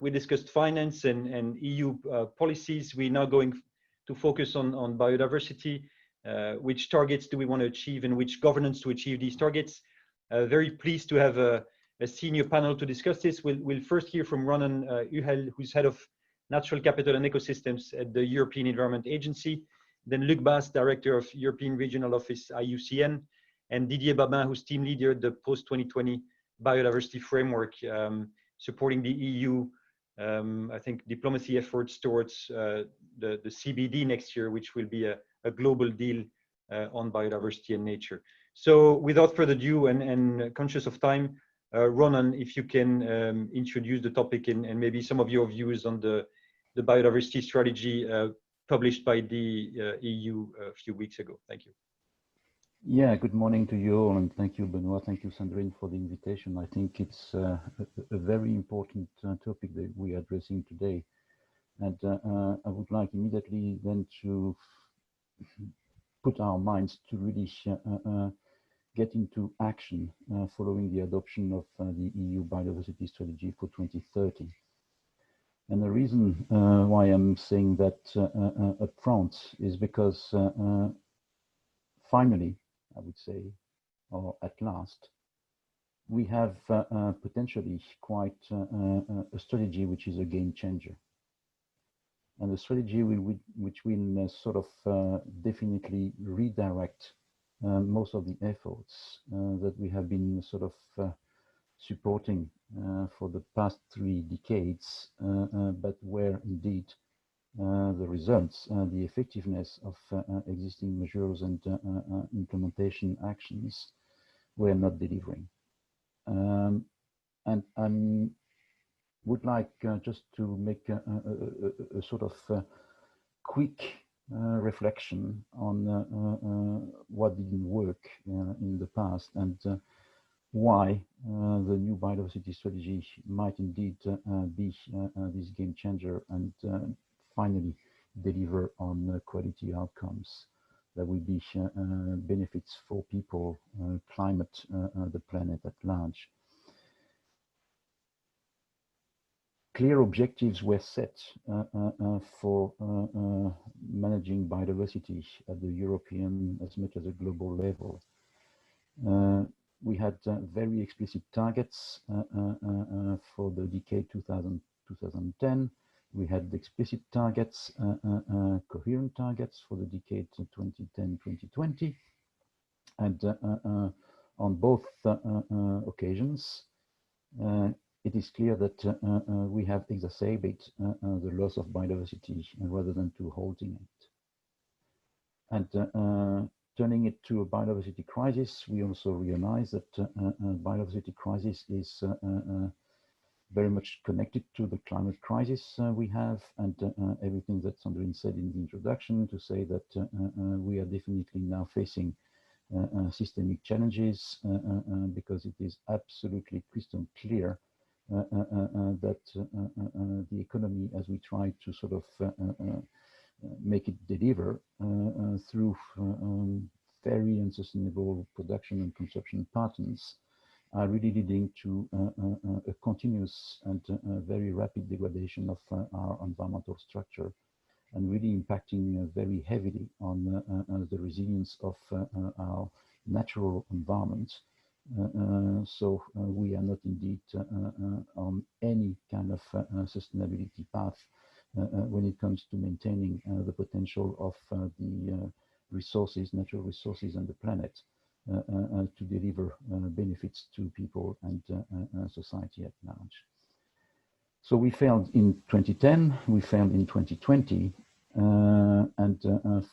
we discussed finance and EU policies. We're now going to focus on biodiversity. Which targets do we want to achieve and which governance to achieve these targets? Very pleased to have a senior panel to discuss this. We'll first hear from Ronan Uhel, who's head of Natural Capital and Ecosystems at the European Environment Agency. Then Luc Baas, Director of European Regional Office, IUCN, and Didier Babin, who's team leader at the post-2020 Biodiversity Framework, supporting the EU, I think, diplomacy efforts towards the CBD next year, which will be a global deal on biodiversity and nature. So without further ado and conscious of time, Ronan, if you can introduce the topic and maybe some of your views on the biodiversity strategy published by the EU a few weeks ago. Thank you. Yeah, good morning to you all, and thank you, Benoit. Thank you, Sandrine, for the invitation. I think it's a very important topic that we are addressing today. And I would like immediately then to put our minds to really get into action following the adoption of the EU Biodiversity Strategy for 2030. And the reason why I'm saying that up front is because finally, I would say, or at last, we have potentially quite a strategy which is a game changer. And the strategy which will sort of definitely redirect most of the efforts that we have been sort of supporting for the past 3 decades, but where indeed the results, the effectiveness of existing measures and implementation actions were not delivering. And I would like just to make a sort of quick reflection on what didn't work in the past and why the new biodiversity strategy might indeed be this game changer and finally deliver on quality outcomes that will be benefits for people, climate, the planet at large. Clear objectives were set for managing biodiversity at the European as much as a global level. We had very explicit targets for the decade 2010. We had explicit targets, coherent targets for the decade 2010-2020. And on both occasions, it is clear that we have exacerbated the loss of biodiversity rather than to halting it. And turning it to a biodiversity crisis, we also realize that biodiversity crisis is very much connected to the climate crisis we have, and everything that Sandrine said in the introduction to say that we are definitely now facing systemic challenges because it is absolutely crystal clear that the economy, as we try to sort of make it deliver through very unsustainable production and consumption patterns, are really leading to a continuous and very rapid degradation of our environmental structure and really impacting very heavily on the resilience of our natural environment. So we are not indeed on any kind of sustainability path when it comes to maintaining the potential of the resources, natural resources on the planet to deliver benefits to people and society at large. So we failed in 2010, we failed in 2020, and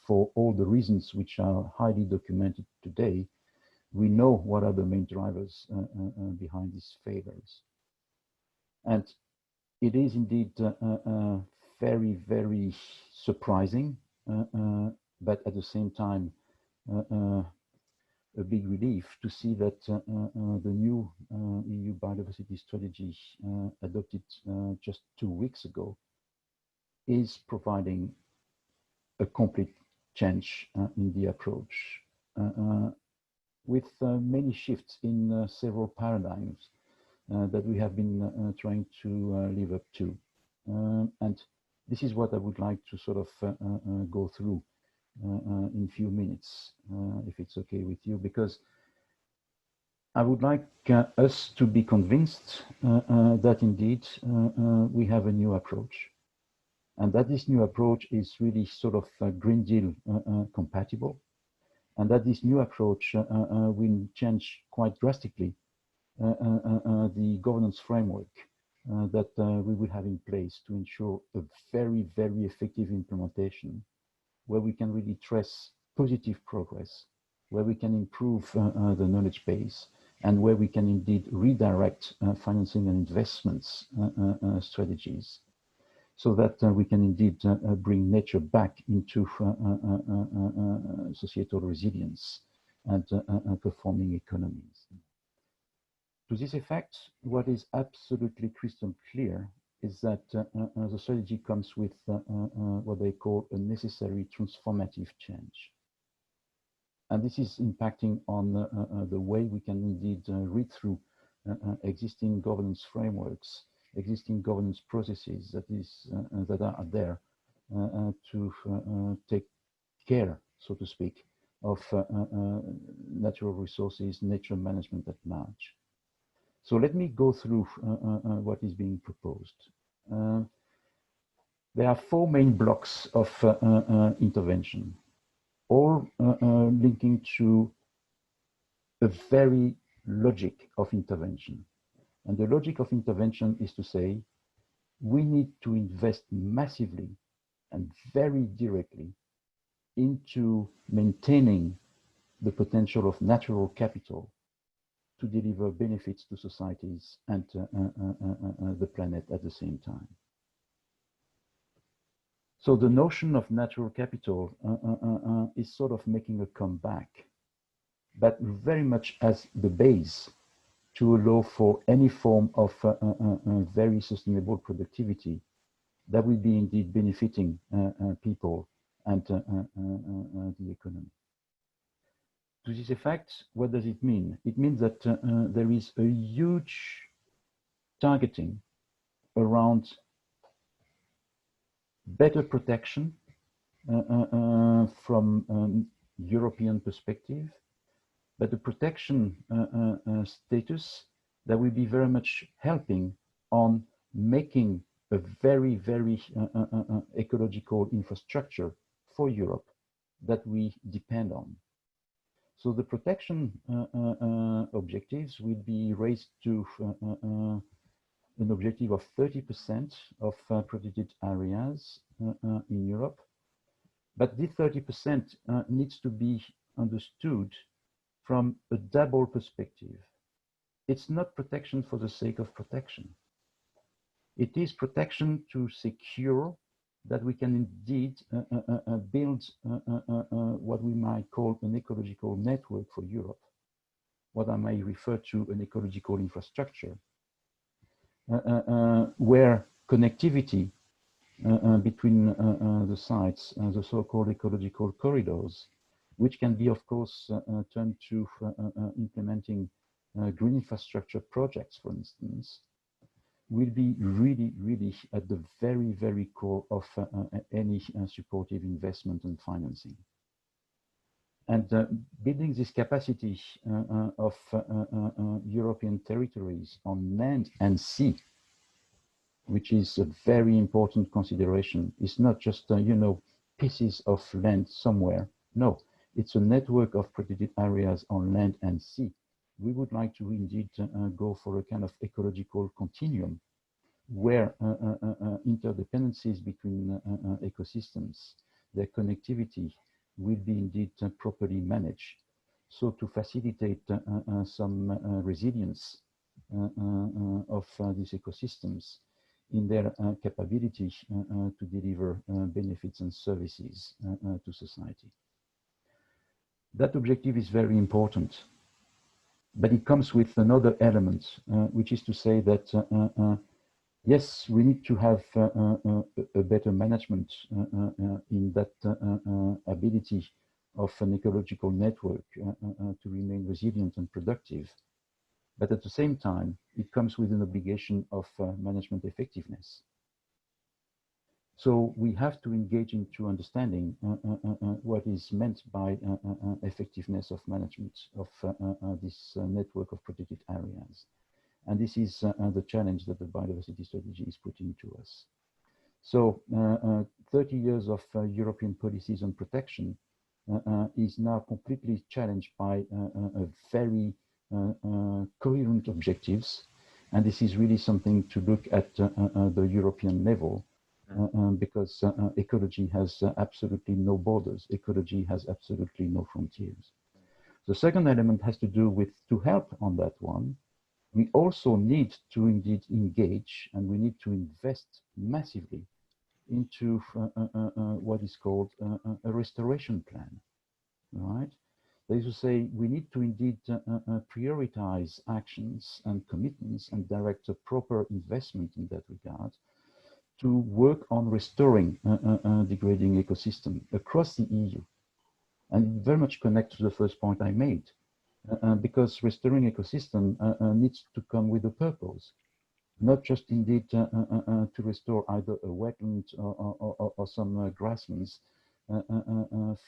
for all the reasons which are highly documented today, we know what are the main drivers behind these failures. And it is indeed very, very surprising, but at the same time, a big relief to see that the new EU biodiversity strategy adopted just 2 weeks ago is providing a complete change in the approach with many shifts in several paradigms. that we have been trying to live up to. And this is what I would like to sort of go through in a few minutes, if it's okay with you, because I would like us to be convinced that indeed we have a new approach, and that this new approach is really sort of Green Deal compatible, and that this new approach will change quite drastically the governance framework that we will have in place to ensure a very, very effective implementation, where we can really trace positive progress, where we can improve the knowledge base, and where we can indeed redirect financing and investments strategies, so that we can indeed bring nature back into societal resilience and performing economies. To this effect, what is absolutely crystal clear is that the strategy comes with what they call a necessary transformative change. And this is impacting on the way we can indeed read through existing governance frameworks, existing governance processes that are there to take care, so to speak, of natural resources, nature management at large. So let me go through what is being proposed. There are four main blocks of intervention, all linking to a very logic of intervention. And the logic of intervention is to say, we need to invest massively and very directly into maintaining the potential of natural capital to deliver benefits to societies and the planet at the same time. So the notion of natural capital is sort of making a comeback, but very much as the base to allow for any form of very sustainable productivity that will be indeed benefiting people and the economy. To this effect, what does it mean? It means that there is a huge targeting around better protection from European perspective, but the protection status that will be very much helping on making a very, very ecological infrastructure for Europe that we depend on. So the protection objectives will be raised to an objective of 30% of protected areas in Europe. But this 30% needs to be understood from a double perspective. It's not protection for the sake of protection. It is protection to secure that we can indeed build what we might call an ecological network for Europe, what I may refer to an ecological infrastructure, where connectivity between the sites, the so-called ecological corridors, which can be, of course, turned to implementing green infrastructure projects, for instance, will be really, really at the very, very core of any supportive investment and financing. And building this capacity of European territories on land and sea, which is a very important consideration, is not just, pieces of land somewhere. No, it's a network of protected areas on land and sea. We would like to indeed go for a kind of ecological continuum where interdependencies between ecosystems, their connectivity will be indeed properly managed. So to facilitate some resilience of these ecosystems in their capability to deliver benefits and services to society. That objective is very important. But it comes with another element, which is to say that, yes, we need to have a better management in that ability of an ecological network to remain resilient and productive. But at the same time, it comes with an obligation of management effectiveness. So we have to engage into understanding what is meant by effectiveness of management of this network of protected areas. And this is the challenge that the biodiversity strategy is putting to us. So 30 years of European policies on protection is now completely challenged by a very coherent objectives. And this is really something to look at the European level. Because ecology has absolutely no borders. Ecology has absolutely no frontiers. The second element has to do with, to help on that one, we also need to indeed engage and we need to invest massively into what is called a restoration plan, right? That is to say, we need to indeed prioritize actions and commitments and direct a proper investment in that regard to work on restoring degrading ecosystem across the EU. And very much connect to the first point I made, because restoring ecosystem needs to come with a purpose, not just indeed to restore either a wetland or some grasslands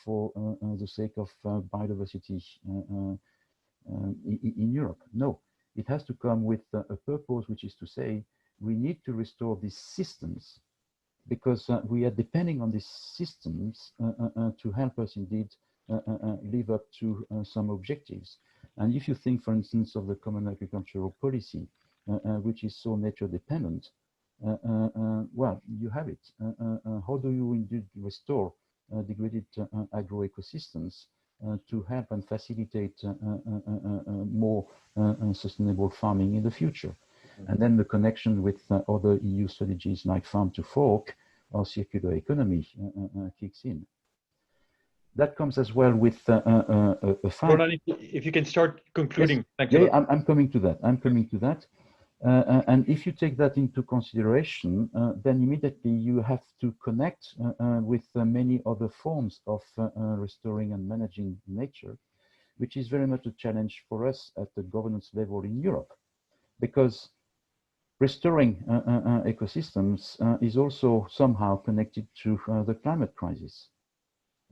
for the sake of biodiversity in Europe. No, it has to come with a purpose, which is to say, we need to restore these systems because we are depending on these systems to help us indeed live up to some objectives. And if you think, for instance, of the Common Agricultural Policy, which is so nature dependent, well, you have it. How do you indeed restore degraded agroecosystems to help and facilitate more sustainable farming in the future? And then the connection with other EU strategies like Farm to Fork or circular economy kicks in. That comes as well with a fact. Ronan, if you can start concluding. Yes. Thanks Yeah, a lot. I'm coming to that. I'm coming to that. And if you take that into consideration, then immediately you have to connect with many other forms of restoring and managing nature, which is very much a challenge for us at the governance level in Europe, because restoring ecosystems is also somehow connected to the climate crisis.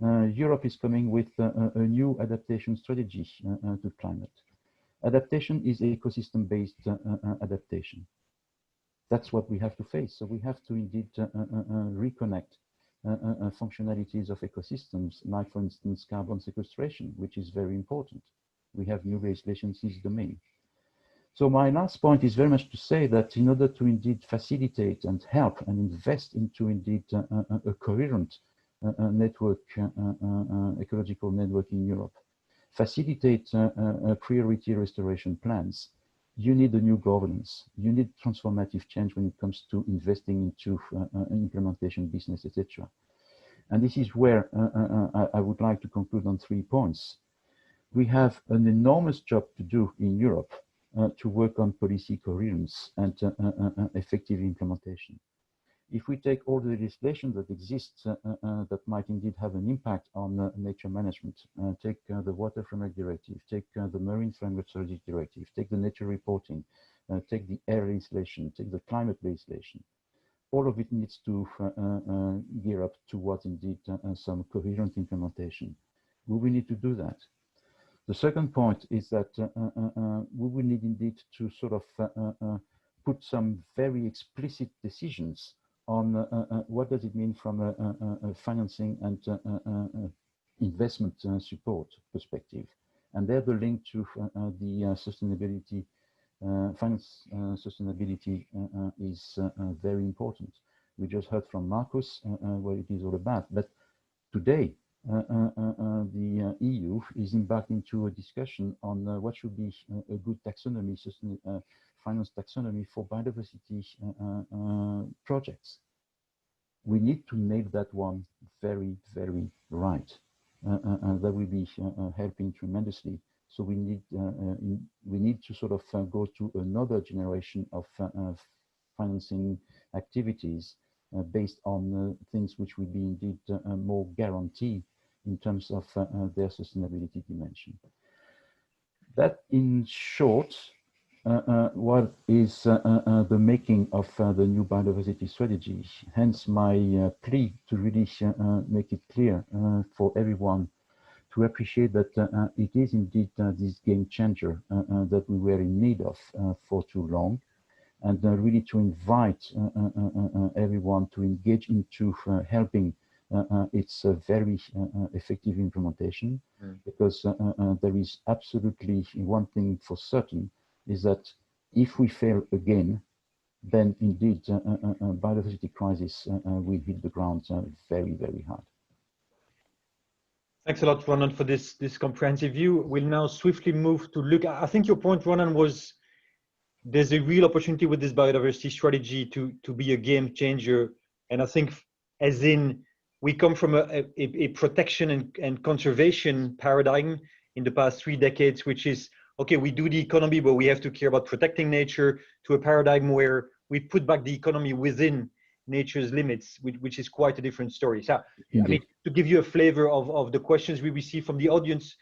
Europe is coming with a new adaptation strategy to climate. Adaptation is ecosystem-based adaptation. That's what we have to face. So we have to indeed reconnect functionalities of ecosystems, like for instance, carbon sequestration, which is very important. We have new legislation in this domain. So my last point is very much to say that in order to indeed facilitate and help and invest into indeed a coherent network, ecological network in Europe, facilitate priority restoration plans, you need a new governance. You need transformative change when it comes to investing into implementation, business, etc. And this is where I would like to conclude on 3 points. We have an enormous job to do in Europe to work on policy coherence and effective implementation. If we take all the legislation that exists that might indeed have an impact on nature management, take the Water Framework Directive, take the Marine Framework Strategic Directive, take the nature reporting, take the air legislation, take the climate legislation, all of it needs to gear up towards indeed some coherent implementation. We will need to do that. The second point is that we will need indeed to sort of put some very explicit decisions on what does it mean from a financing and investment support perspective. And there the link to the sustainability, finance sustainability is very important. We just heard from Marcus what it is all about, but today, the EU is embarked into a discussion on what should be a good taxonomy, finance taxonomy for biodiversity projects. We need to make that one very, very right. That will be helping tremendously. So we need to sort of go to another generation of financing activities based on things which will be indeed more guaranteed in terms of their sustainability dimension. That, in short, what is the making of the new biodiversity strategy. Hence my plea to really make it clear for everyone to appreciate that it is indeed this game changer that we were in need of for too long, and really to invite everyone to engage into helping its very effective implementation, because there is absolutely one thing for certain, is that if we fail again, then indeed biodiversity crisis will hit the ground very, very hard. Thanks a lot, Ronan, for this comprehensive view. We'll now swiftly move to look. I think your point, Ronan, was there's a real opportunity with this biodiversity strategy to be a game changer. And I think as in we come from a protection and conservation paradigm in the past 3 decades, which is, okay, we do the economy, but we have to care about protecting nature, to a paradigm where we put back the economy within nature's limits, which is quite a different story. So, I mean, to give you a flavor of the questions we receive from the audience,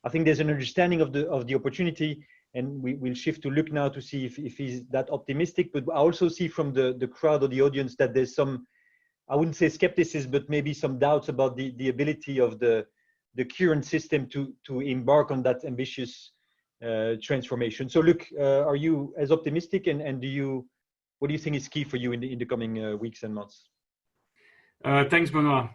I think there's an understanding of the opportunity, and we'll shift to Luc now to see if he's that optimistic. But I also see from the crowd or the audience that there's some, I wouldn't say skepticism, but maybe some doubts about the ability of the current system to embark on that ambitious transformation. So Luc, are you as optimistic, and what do you think is key for you in the coming weeks and months? Thanks, Benoit.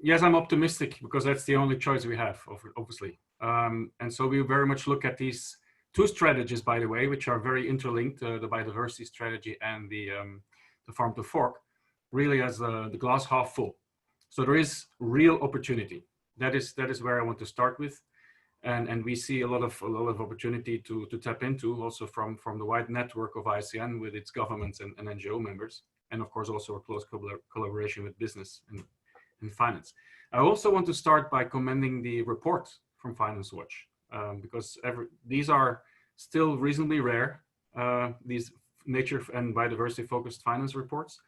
Yes, I'm optimistic because that's the only choice we have, obviously. And so we very much look at these 2 strategies, by the way, which are very interlinked, the biodiversity strategy and the farm to fork, really as the glass half full. So there is real opportunity. That is where I want to start with. And we see a lot of opportunity to tap into, also from the wide network of IUCN with its governments and NGO members, and of course also a close collaboration with business and finance. I also want to start by commending the report from Finance Watch, because these are still reasonably rare, these nature and biodiversity focused finance reports.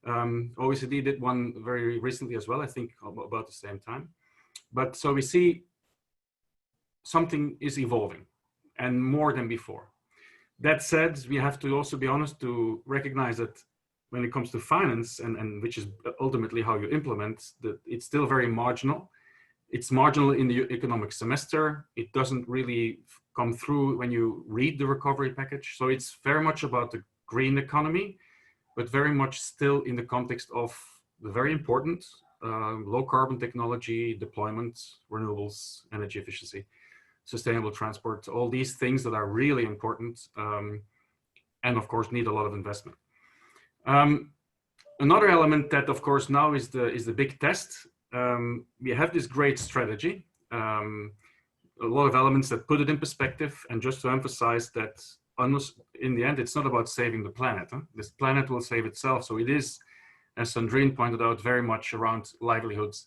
OECD did one very recently as well, I think about the same time. But so we see something is evolving, and more than before. That said, we have to also be honest to recognize that when it comes to finance, and which is ultimately how you implement, that it's still very marginal. It's marginal in the economic semester. It doesn't really come through when you read the recovery package. So it's very much about the green economy, but very much still in the context of the very important low carbon technology, deployment, renewables, energy efficiency, sustainable transport, all these things that are really important, and of course need a lot of investment. Another element that of course now is the big test. We have this great strategy, a lot of elements that put it in perspective, and just to emphasize that in the end, it's not about saving the planet. This planet will save itself. So it is, as Sandrine pointed out, very much around livelihoods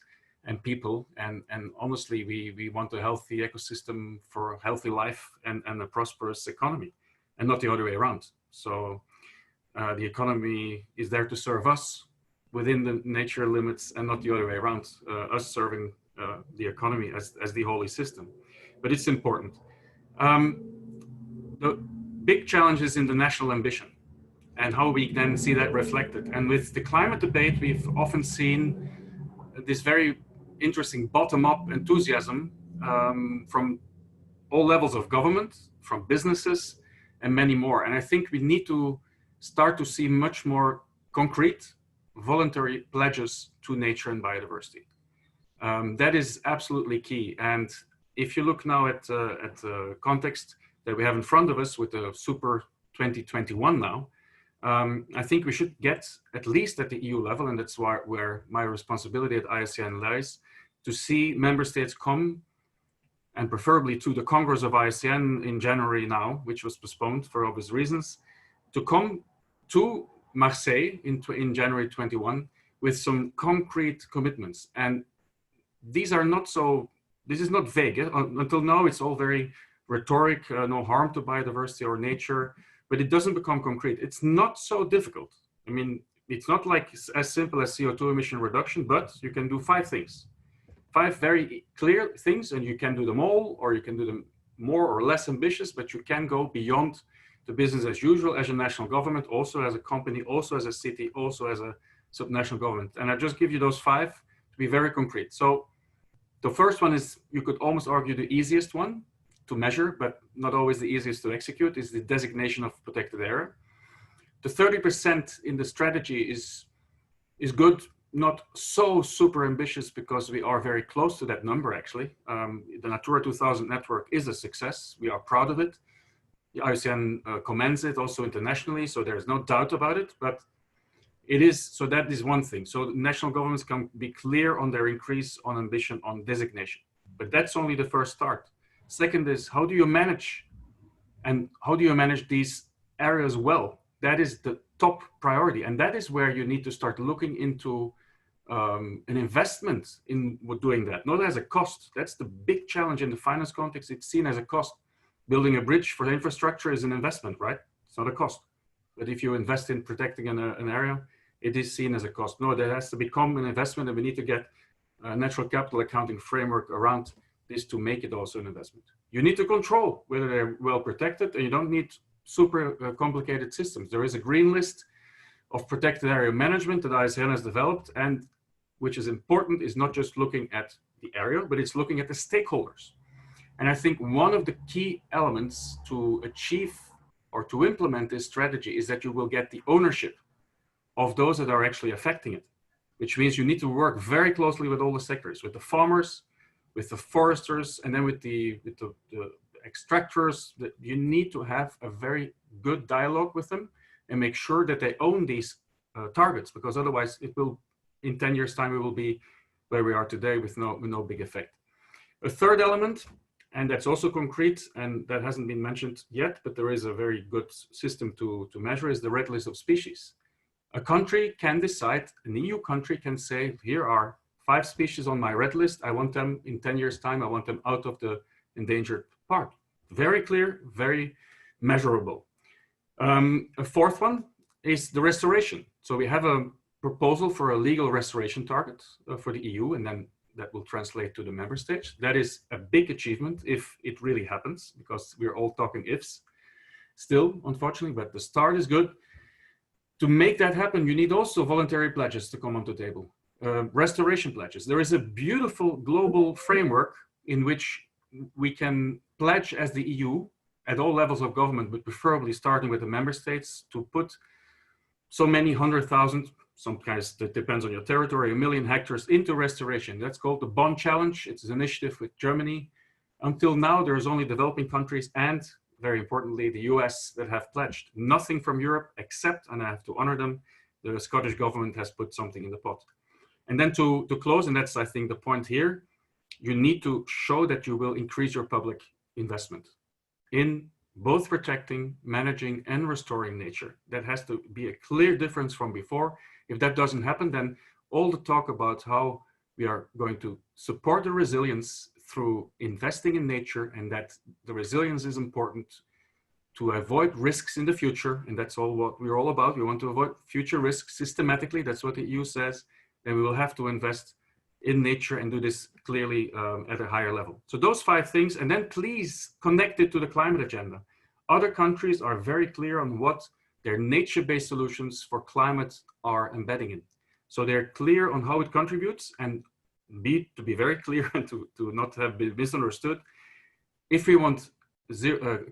and people, and honestly, we want a healthy ecosystem for a healthy life and a prosperous economy, and not the other way around. So the economy is there to serve us within the nature limits, and not the other way around, us serving the economy as the holy system. But it's important. The big challenge is in the national ambition and how we then see that reflected. And with the climate debate, we've often seen this very interesting bottom-up enthusiasm from all levels of government, from businesses, and many more. And I think we need to start to see much more concrete, voluntary pledges to nature and biodiversity. That is absolutely key. And if you look now at the context that we have in front of us with the Super 2021 now, I think we should get, at least at the EU level, and that's where my responsibility at IUCN lies, to see member states come, and preferably to the Congress of IUCN in January now, which was postponed for obvious reasons, to come to Marseille in January 21 with some concrete commitments. And these are not so, this is not vague. Until now, it's all very rhetoric, no harm to biodiversity or nature, but it doesn't become concrete. It's not so difficult. I mean, it's not like as simple as CO2 emission reduction, but you can do 5 things. 5 very clear things, and you can do them all, or you can do them more or less ambitious, but you can go beyond to business as usual as a national government, also as a company, also as a city, also as a subnational government. And I just give you those 5 to be very concrete. So the first one is, you could almost argue, the easiest one to measure, but not always the easiest to execute, is the designation of protected area. The 30% in the strategy is good, not so super ambitious, because we are very close to that number actually. The Natura 2000 network is a success. We are proud of it. The IUCN commends it also internationally, so there's no doubt about it, but it is, so that is one thing. So national governments can be clear on their increase on ambition on designation, but that's only the first start. Second is, how do you manage, and how do you manage these areas well? That is the top priority, and that is where you need to start looking into an investment in doing that, not as a cost. That's the big challenge in the finance context. It's seen as a cost. Building a bridge for the infrastructure is an investment, right? It's not a cost. But if you invest in protecting an area, it is seen as a cost. No, that has to become an investment, and we need to get a natural capital accounting framework around this to make it also an investment. You need to control whether they're well protected, and you don't need super complicated systems. There is a green list of protected area management that IUCN has developed, and which is important, is not just looking at the area, but it's looking at the stakeholders. And I think one of the key elements to achieve or to implement this strategy is that you will get the ownership of those that are actually affecting it, which means you need to work very closely with all the sectors, with the farmers, with the foresters, and then with the extractors. That you need to have a very good dialogue with them and make sure that they own these targets, because otherwise it will, in 10 years time, we will be where we are today with no big effect. A third element, and that's also concrete, and that hasn't been mentioned yet, but there is a very good system to measure, is the red list of species. A country can decide, an EU country can say, here are 5 species on my red list. I want them in 10 years time, I want them out of the endangered part. Very clear, very measurable. A fourth one is the restoration. So we have a proposal for a legal restoration target for the EU, and then that will translate to the member states. That is a big achievement if it really happens, because we're all talking ifs still, unfortunately, but the start is good. To make that happen, you need also voluntary pledges to come onto the table. Restoration pledges. There is a beautiful global framework in which we can pledge as the EU at all levels of government, but preferably starting with the member states, to put so many 100,000, some kinds, that depends on your territory, 1 million hectares into restoration. That's called the Bond Challenge. It's an initiative with Germany. Until now, there's only developing countries and, very importantly, the US that have pledged. Nothing from Europe, except, and I have to honor them, the Scottish government has put something in the pot. And then to close, and that's, I think, the point here, you need to show that you will increase your public investment in both protecting, managing, and restoring nature. That has to be a clear difference from before. If that doesn't happen, then all the talk about how we are going to support the resilience through investing in nature, and that the resilience is important to avoid risks in the future, and that's all what we're all about. We want to avoid future risks systematically. That's what the EU says. Then we will have to invest in nature and do this clearly at a higher level. So those 5 things, and then please connect it to the climate agenda. Other countries are very clear on what their nature-based solutions for climate are embedding in. So they're clear on how it contributes, and to be very clear and to not have been misunderstood, if we want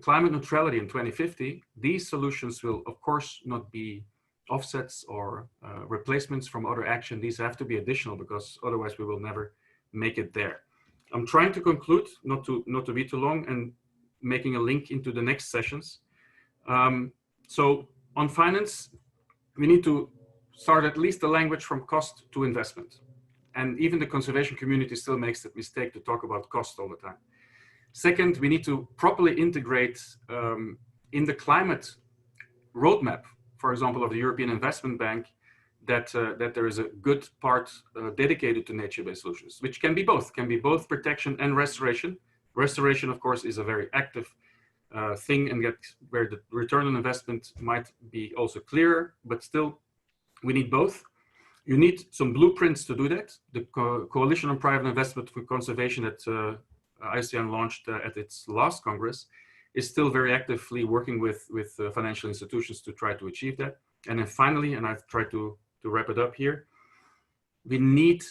climate neutrality in 2050, these solutions will of course not be offsets or replacements from other action. These have to be additional, because otherwise we will never make it there. I'm trying to conclude, not to be too long, and making a link into the next sessions. So on finance, we need to start at least the language from cost to investment. And even the conservation community still makes that mistake to talk about cost all the time. Second, we need to properly integrate in the climate roadmap, for example, of the European Investment Bank, that there is a good part dedicated to nature-based solutions, which can be both protection and restoration. Restoration, of course, is a very active thing, and where the return on investment might be also clearer, but still we need both. You need some blueprints to do that. The Coalition on Private Investment for Conservation that IUCN launched at its last Congress is still very actively working with financial institutions to try to achieve that. And then finally, and I've tried to wrap it up here, we need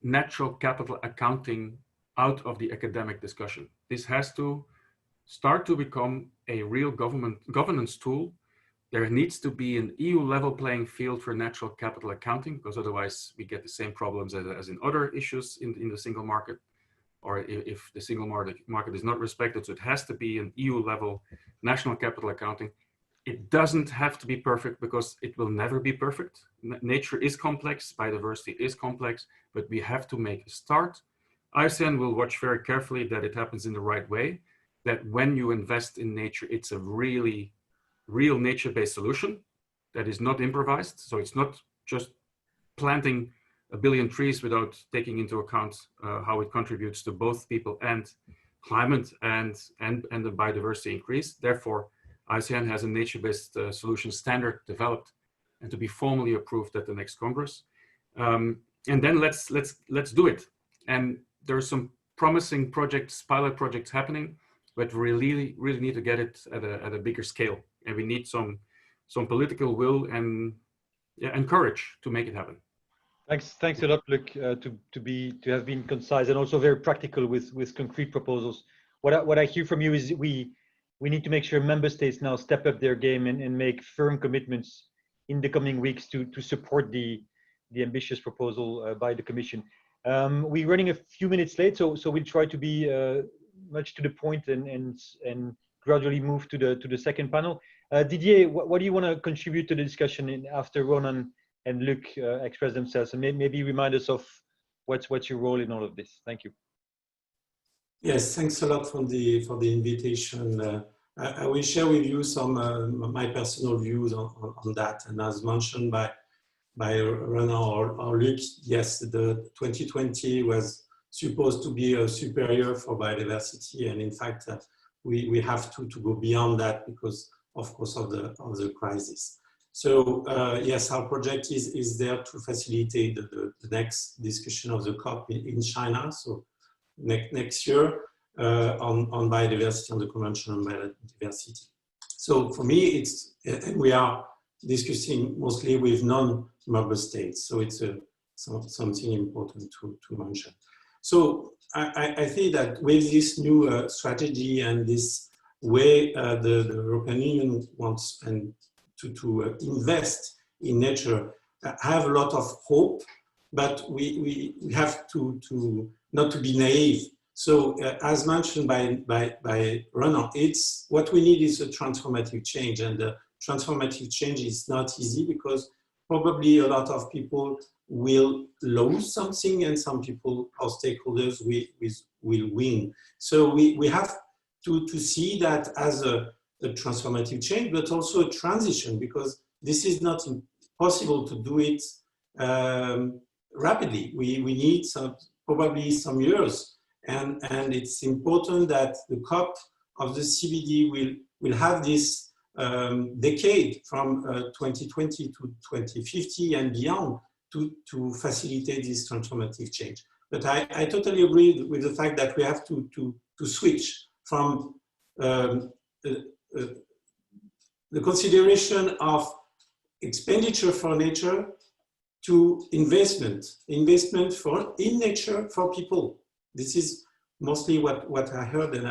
natural capital accounting out of the academic discussion. This has to start to become a real governance tool. There needs to be an EU level playing field for natural capital accounting, because otherwise we get the same problems as in other issues in the single market, or if the single market is not respected. So it has to be an EU level national capital accounting. It doesn't have to be perfect, because it will never be perfect. Nature is complex, biodiversity is complex, but we have to make a start. IUCN will watch very carefully that it happens in the right way, that when you invest in nature, it's a really real nature-based solution that is not improvised. So it's not just planting 1 billion trees without taking into account how it contributes to both people and climate and the biodiversity increase. Therefore, IUCN has a nature-based solution standard developed and to be formally approved at the next Congress. And then let's do it. And there are some promising projects, pilot projects happening, but we really need to get it at a bigger scale. And we need some political will and courage to make it happen. Thanks a lot, Luc, to have been concise and also very practical with concrete proposals. What I hear from you is we need to make sure member states now step up their game and make firm commitments in the coming weeks to support the ambitious proposal by the Commission. We're running a few minutes late, so we'll try to be much to the point and gradually move to the second panel. Didier, what do you want to contribute to the discussion after Ronan and Luc express themselves, and maybe remind us of what's your role in all of this? Thank you. Yes, thanks a lot for the invitation. I will share with you some my personal views on that. And as mentioned by Ronan or Luc, yes, the 2020 was supposed to be a superior for biodiversity, and in fact, we have to go beyond that because, of course, of the crisis. So yes, our project is there to facilitate the next discussion of the COP in China. So next year on biodiversity, on the Convention on Biodiversity. So for me, and we are discussing mostly with non-member states. So it's something important to mention. So I think that with this new strategy and this way the European Union wants to invest in nature, I have a lot of hope, but we have to not to be naive. So as mentioned by Ronan, it's what we need is a transformative change, and the transformative change is not easy because probably a lot of people will lose something and some people or stakeholders will win. So we have to see that as a transformative change, but also a transition, because this is not possible to do it rapidly. We need probably some years, and it's important that the COP of the CBD will have this decade from 2020 to 2050 and beyond to facilitate this transformative change. But I totally agree with the fact that we have to switch from the consideration of expenditure for nature to investment in nature for people. This is mostly what I heard, and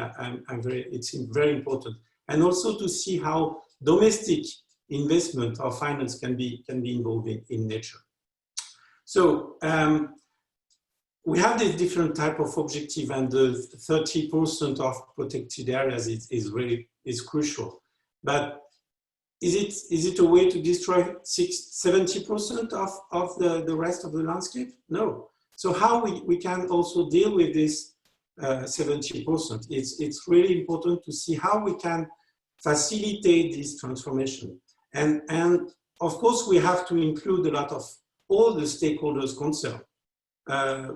it's very important. And also to see how domestic investment or finance can be involved in nature. So we have this different type of objective, and the 30% of protected areas is crucial. But is it a way to destroy 70% of the rest of the landscape? No. So how we can also deal with this 70%? It's really important to see how we can facilitate this transformation. And of course, we have to include a lot of all the stakeholders concerned.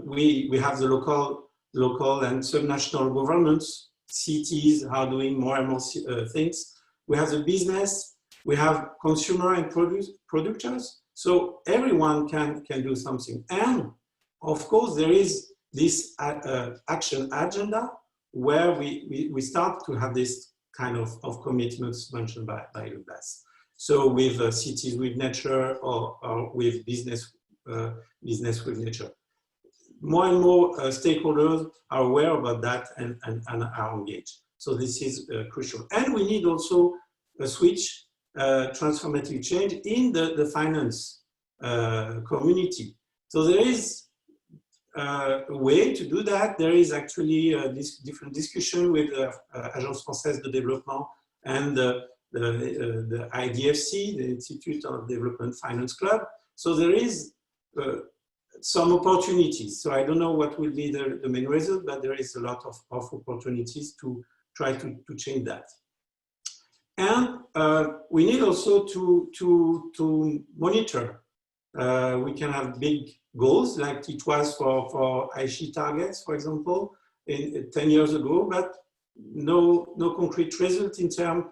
We have the local and subnational governments, cities are doing more and more things. We have the business, we have consumer and producers. So everyone can do something. And of course, there is this action agenda where we start to have this kind of commitments mentioned by Lucas. So with cities with nature or with business with nature. More and more stakeholders are aware about that and are engaged. So this is crucial. And we need also a switch, transformative change in the finance community. So there is a way to do that. There is actually this different discussion with Agence Française de Développement and the IDFC, the Institute of Development Finance Club. So there is some opportunities. So I don't know what will be the main result, but there is a lot of opportunities to try to change that. And we need also to monitor. We can have big goals like it was for Aichi targets, for example, 10 years ago, but no concrete result in terms,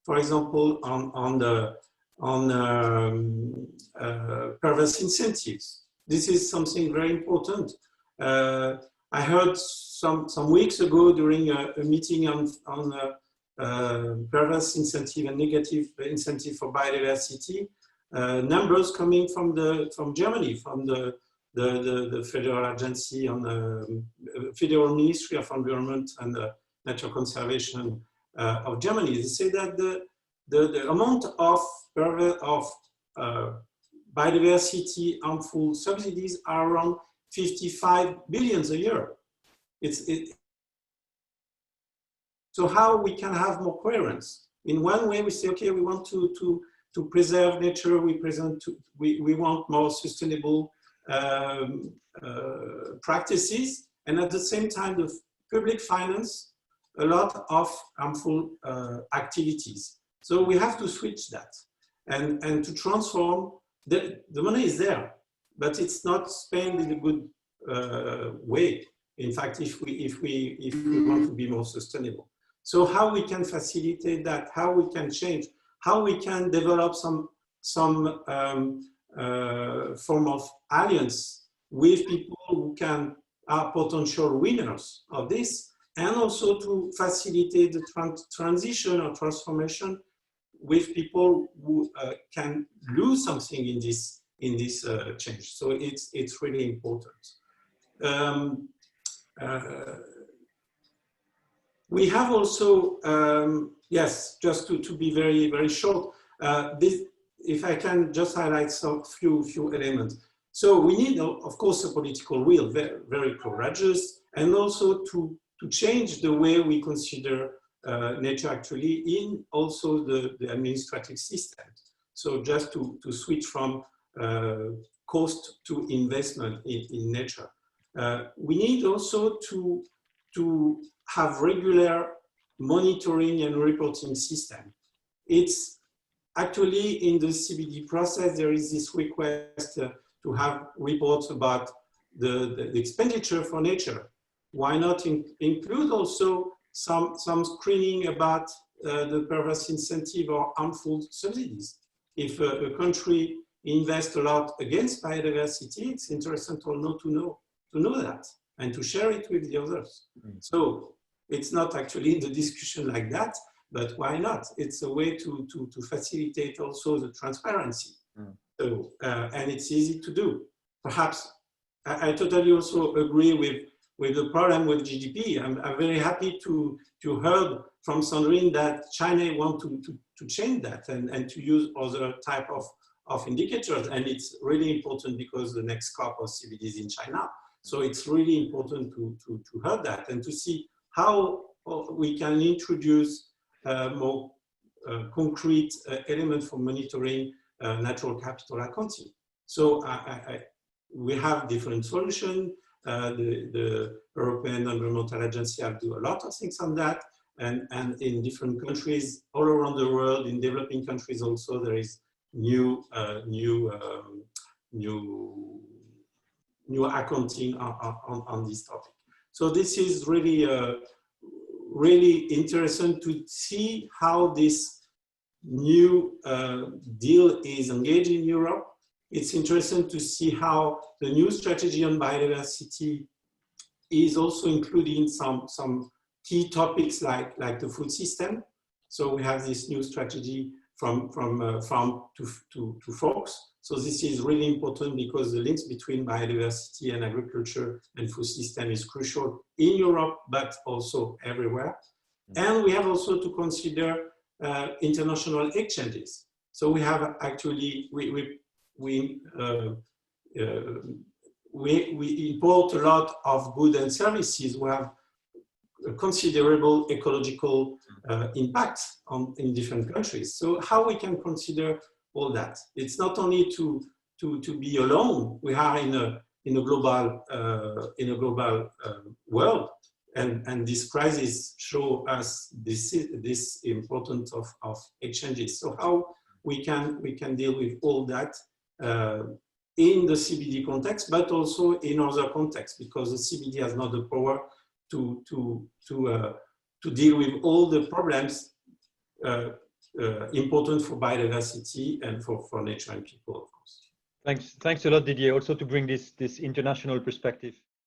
for example, on perverse incentives. This is something very important. I heard some weeks ago during a meeting on perverse incentive and negative incentive for biodiversity, numbers coming from Germany, from the federal agency on the Federal Ministry of Environment and Nature Conservation of Germany. They say that the amount of biodiversity harmful subsidies are around 55 billion a year. So how we can have more coherence? In one way, we say, okay, we want to preserve nature. We want more sustainable practices, and at the same time, the public finance a lot of harmful activities. So we have to switch that and to transform. The money is there, but it's not spent in a good way. In fact, if we want to be more sustainable. So how we can facilitate that, how we can change, how we can develop some form of alliance with people who are potential winners of this, and also to facilitate the transition or transformation with people who can lose something in this change. So it's really important. We have also, yes, just to be very, very short, if I can just highlight some few elements. So we need, of course, a political will, very, very courageous, and also to change the way we consider nature actually in also the administrative system. So just to switch from cost to investment in nature. We need also to have regular monitoring and reporting system. It's actually in the CBD process, there is this request to have reports about the expenditure for nature. Why not include also some screening about the perverse incentive or harmful subsidies? If a country invests a lot against biodiversity, it's interesting to know that and to share it with the others. So it's not actually in the discussion like that, but why not? It's a way to facilitate also the transparency. So, and it's easy to do. Perhaps I totally also agree with the problem with GDP. I'm very happy to heard from Sandrine that China want to change that and to use other type of indicators. And it's really important because the next COP of CBD is in China. So it's really important to hear that and to see how we can introduce more concrete elements for monitoring natural capital accounting. So we have different solutions. The European Environmental Agency have do a lot of things on that, and in different countries all around the world, in developing countries also, there is new accounting on this topic. So this is really really interesting to see how this new deal is engaged in Europe. It's interesting to see how the new strategy on biodiversity is also including some key topics like the food system. So we have this new strategy from farm to forks. So this is really important because the links between biodiversity and agriculture and food system is crucial in Europe, but also everywhere. And we have also to consider international exchanges. So we have actually, we import a lot of goods and services. We have a considerable ecological impact in different countries. So how we can consider all that? It's not only to be alone. We are in a global world, and this crisis show us this importance of exchanges. So how we can deal with all that in the CBD context, but also in other contexts, because the CBD has not the power to deal with all the problems important for biodiversity and for nature and people, of course. Thanks a lot, Didier, also to bring this international perspective.